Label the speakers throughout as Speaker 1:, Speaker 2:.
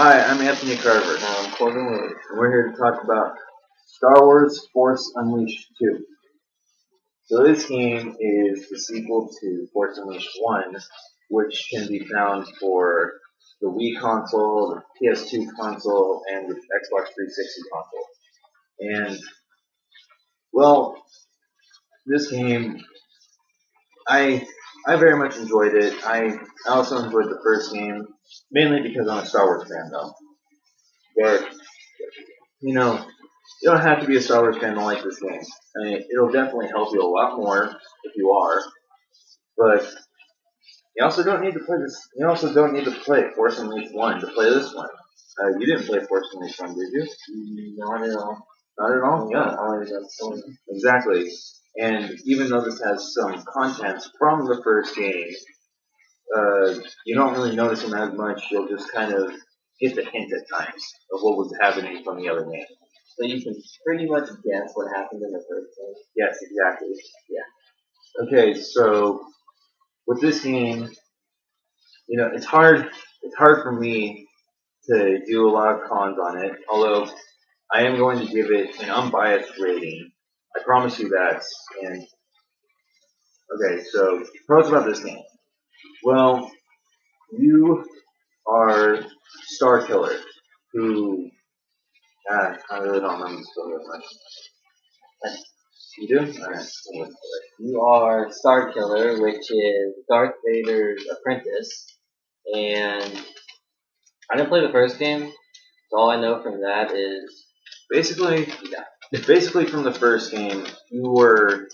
Speaker 1: Hi, I'm Anthony Carver.
Speaker 2: I'm Corbin Williams.
Speaker 1: And we're here to talk about Star Wars Force Unleashed 2. So this game is the sequel to Force Unleashed 1, which can be found for the Wii console, the PS2 console, and the Xbox 360 console. And, well, this game, I very much enjoyed it. I also enjoyed the first game, mainly because I'm a Star Wars fan, though. But, you know, you don't have to be a Star Wars fan to like this game. I mean, it'll definitely help you a lot more if you are, but you also don't need to play this. You also don't need to play Force Unleashed 1 to play this one. You didn't play Force Unleashed 1, did you?
Speaker 2: Not at all.
Speaker 1: Not at all? Yeah.
Speaker 2: Always on Sony.
Speaker 1: Exactly. And even though this has some content from the first game, you don't really notice them as much. You'll just kind of get the hint at times of what was happening from the other game.
Speaker 2: So you can pretty much guess what happened in the first game.
Speaker 1: Yes, exactly.
Speaker 2: Yeah.
Speaker 1: Okay, so with this game, it's hard. It's hard for me to do a lot of cons on it. Although I am going to give it an unbiased rating. I promise you that. And okay, so pros about this game. Well, you are Star Killer, who I really don't remember the story that much. You do? Alright.
Speaker 2: You are Star Killer, which is Darth Vader's apprentice, and I didn't play the first game, so all I know from that is
Speaker 1: Basically from the first game, you were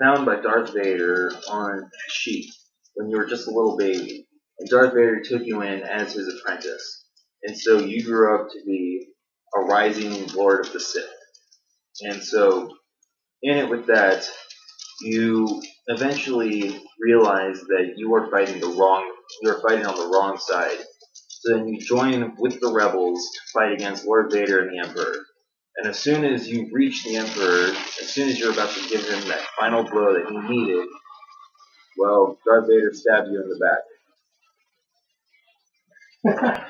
Speaker 1: found by Darth Vader on Kashyyyk when you were just a little baby, and Darth Vader took you in as his apprentice, and so you grew up to be a rising Lord of the Sith. And so, in it with that, you eventually realize that you are fighting on the wrong side. So then you join with the rebels to fight against Lord Vader and the Emperor. And as soon as you reach the Emperor, as soon as you're about to give him that final blow that he needed, well, Darth Vader stabbed you in the back.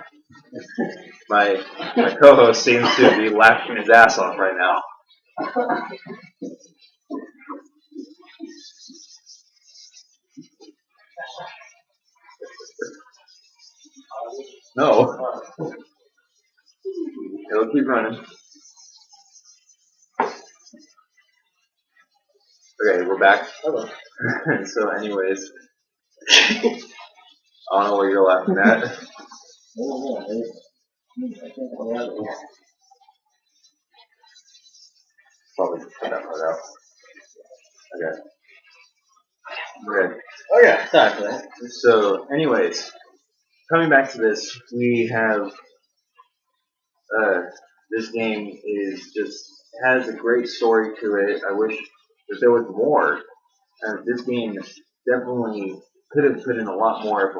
Speaker 1: My co-host seems to be laughing his ass off right now. No. It'll keep running. Okay, we're back.
Speaker 2: hello.
Speaker 1: So anyways, I don't know what you're laughing at. Probably cut that part out. Okay.
Speaker 2: Oh yeah, sorry for that.
Speaker 1: So anyways, coming back to this, we have this game has a great story to it. I wish that there was more. This game definitely could have put in a lot more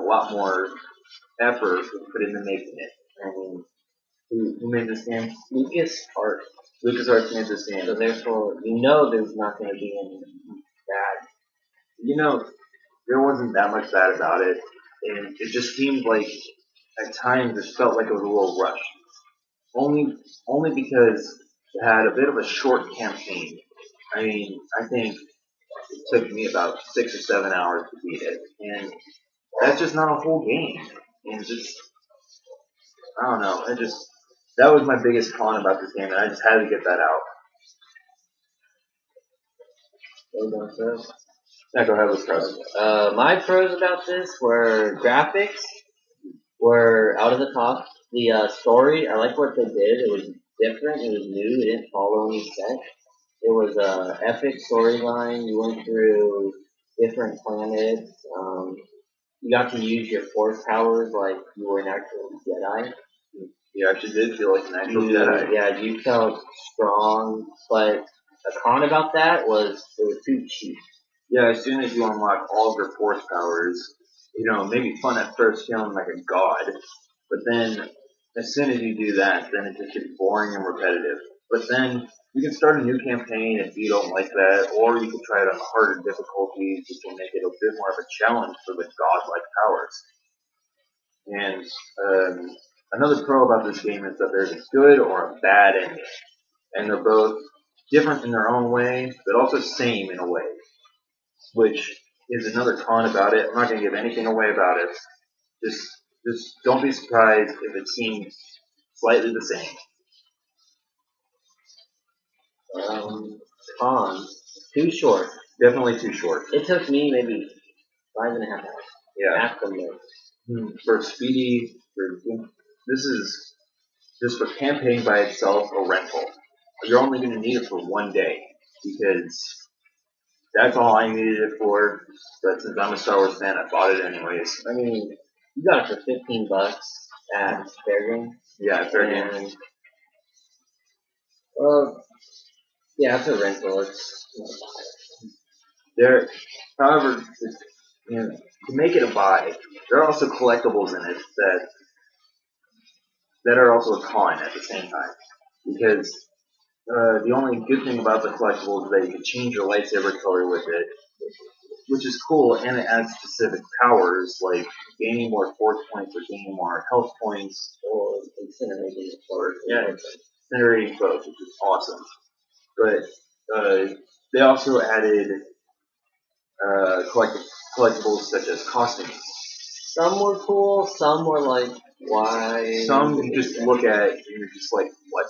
Speaker 1: effort was put into making it. I mean, who made this game?
Speaker 2: LucasArts.
Speaker 1: LucasArts made this game.
Speaker 2: So therefore, there's not going to be any bad.
Speaker 1: There wasn't that much bad about it, and it just seemed like at times it felt like it was a little rushed. Only because it had a bit of a short campaign. I mean, I think it took me about 6 or 7 hours to beat it, and that's just not a whole game. And I don't know. That was my biggest con about this game, and I just had to get that out. Yeah, go ahead with pros.
Speaker 2: My pros about this were graphics were out of the top. The story, I like what they did. It was different. It was new. It didn't follow any set. It was a epic storyline. You went through different planets. You got to use your force powers like you were an actual Jedi.
Speaker 1: You actually did feel like an actual Jedi.
Speaker 2: Yeah, you felt strong, but a con about that was it was too cheap.
Speaker 1: Yeah, as soon as you unlock all of your force powers, it may be fun at first feeling like a god, but then as soon as you do that, then it just gets boring and repetitive. But then you can start a new campaign if you don't like that, or you can try it on the harder difficulties, which will make it a bit more of a challenge for the godlike powers. And Another pro about this game is that there's a good or a bad ending, and they're both different in their own way, but also same in a way, which is another con about it. I'm not going to give anything away about it. Just, just don't be surprised if it seems slightly the same.
Speaker 2: Cons. Too short.
Speaker 1: Definitely too short.
Speaker 2: It took me maybe 5.5 hours.
Speaker 1: Yeah.
Speaker 2: Half the most.
Speaker 1: For speedy, this is just for campaign by itself a rental. You're only going to need it for one day because that's all I needed it for. But since I'm a Star Wars fan, I bought it anyways.
Speaker 2: I mean, you got it for $15 at Fair Game.
Speaker 1: Yeah, fair game.
Speaker 2: And, yeah, it's a rental. It's
Speaker 1: There, however, to make it a buy, there are also collectibles in it that are also a con at the same time. Because the only good thing about the collectible is that you can change your lightsaber color with it, which is cool, and it adds specific powers like gaining more force points or gaining more health points,
Speaker 2: or incinerating the sword.
Speaker 1: incinerating foes, which is awesome. But they also added collectibles such as costumes.
Speaker 2: Some were cool, some were like, why?
Speaker 1: Some you just look at and you're just like, what?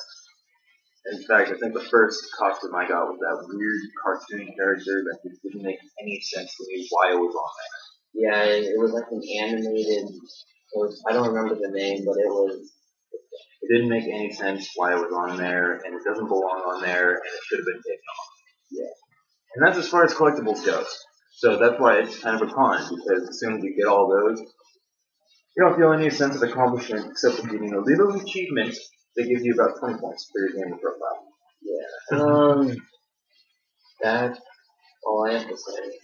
Speaker 1: In fact, I think the first costume I got was that weird cartoon character that just didn't make any sense to me why it was on there.
Speaker 2: Yeah, it was like an animated, I don't remember the name, but
Speaker 1: it didn't make any sense why it was on there, and it doesn't belong on there, and it should have been taken off.
Speaker 2: Yeah.
Speaker 1: And that's as far as collectibles goes. So that's why it's kind of a con, because as soon as you get all those, you don't feel any sense of accomplishment except for getting a little achievement that gives you about 20 points for your gaming profile.
Speaker 2: Yeah. That's all I have to say.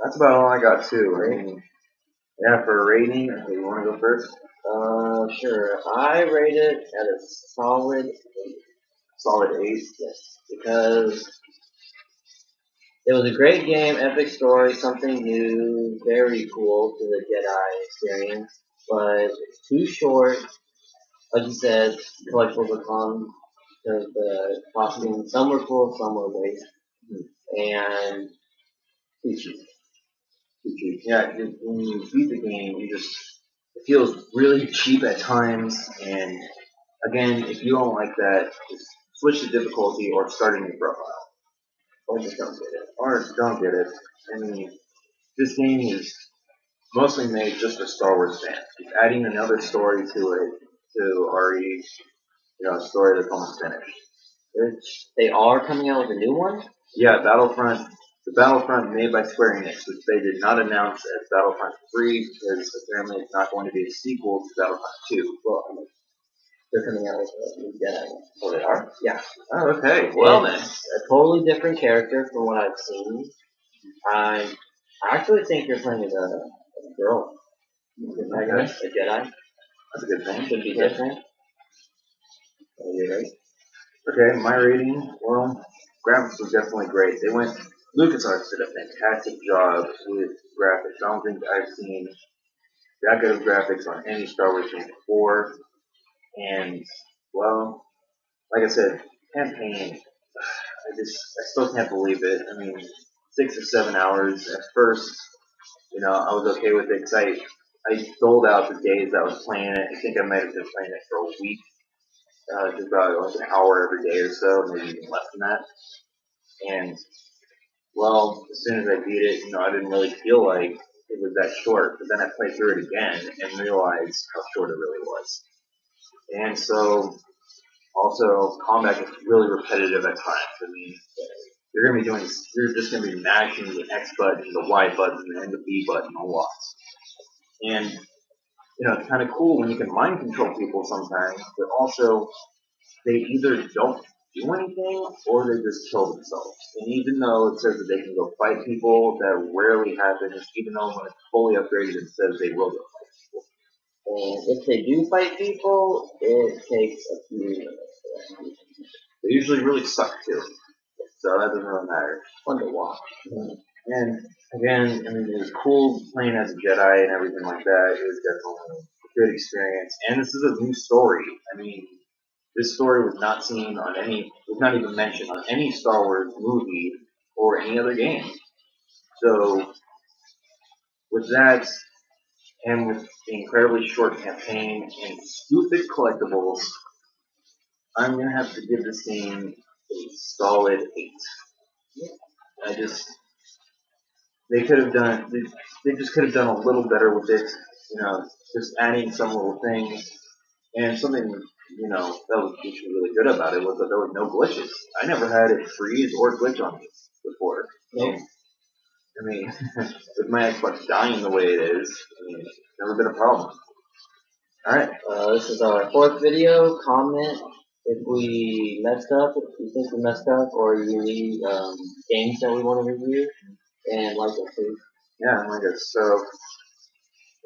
Speaker 1: That's about all I got too. I mean, yeah, for a rating, okay, you want to go first?
Speaker 2: Sure. I rate it at a solid 8.
Speaker 1: Solid 8?
Speaker 2: Yes. Because it was a great game, epic story, something new, very cool to the Jedi experience, but it's too short. Like you said, collectibles are fun because the costumes, some were cool, some were waste, and too cheap.
Speaker 1: Too cheap. Yeah, when you beat the game, it feels really cheap at times, and again, if you don't like that, just switch the difficulty or start a new profile.
Speaker 2: Or just don't get it.
Speaker 1: Or don't get it. I mean, this game is mostly made just for Star Wars fans. It's adding another story to it, to already, a story that's almost finished.
Speaker 2: They are coming out with a new one?
Speaker 1: Yeah, Battlefront. The Battlefront made by Square Enix, which they did not announce as Battlefront 3 because apparently it's not going to be a sequel to Battlefront 2.
Speaker 2: Well, they're coming out with a new Jedi one.
Speaker 1: Oh, they are?
Speaker 2: Yeah.
Speaker 1: Oh, okay. Well,
Speaker 2: it's
Speaker 1: then.
Speaker 2: a totally different character from what I've seen. I actually think you're playing as a girl.
Speaker 1: Okay.
Speaker 2: A Jedi.
Speaker 1: That's a good thing.
Speaker 2: Should be different.
Speaker 1: You're right. Okay, my rating, well, graphics was definitely great. LucasArts did a fantastic job with graphics. I don't think I've seen that good of graphics on any Star Wars game before. And, well, like I said, campaign, I still can't believe it. I mean, 6 or 7 hours at first, I was okay with it because I doled out the days I was playing it. I think I might have been playing it for a week. Just about like an hour every day or so, maybe even less than that. And, well, as soon as I beat it, I didn't really feel like it was that short. But then I played through it again and realized how short it really was. And so, also, combat is really repetitive at times. I mean, you're just going to be mashing the X button, the Y button, and the B button a lot. And, it's kind of cool when you can mind control people sometimes, but also, they either don't do anything or they just kill themselves. And even though it says that they can go fight people, that rarely happens, even though when it's fully upgraded it says they will go fight people.
Speaker 2: And if they do fight people, it takes a few minutes.
Speaker 1: They usually really suck too. So that doesn't really matter.
Speaker 2: Fun to watch.
Speaker 1: And again, I mean, it was cool playing as a Jedi and everything like that. It was definitely good experience. And this is a new story. I mean, this story was not seen on was not even mentioned on any Star Wars movie or any other game. So, with that, and with the incredibly short campaign and stupid collectibles, I'm gonna have to give this game a solid 8. I just they could have done they just could have done a little better with it. Just adding some little things and something that was actually really good about it was that there were no glitches. I never had it freeze or glitch on me before.
Speaker 2: Nope.
Speaker 1: I mean, with my Xbox dying the way it is, it's never been a problem. All right.
Speaker 2: This is our 4th video. Comment if we messed up, if you think we messed up, or you need games that we want to review, and like us too.
Speaker 1: Yeah, like us. So,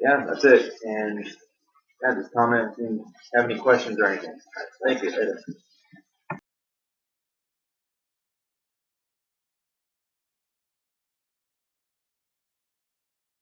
Speaker 1: yeah, that's it. And yeah, just comment if you have any questions or anything. Thank you.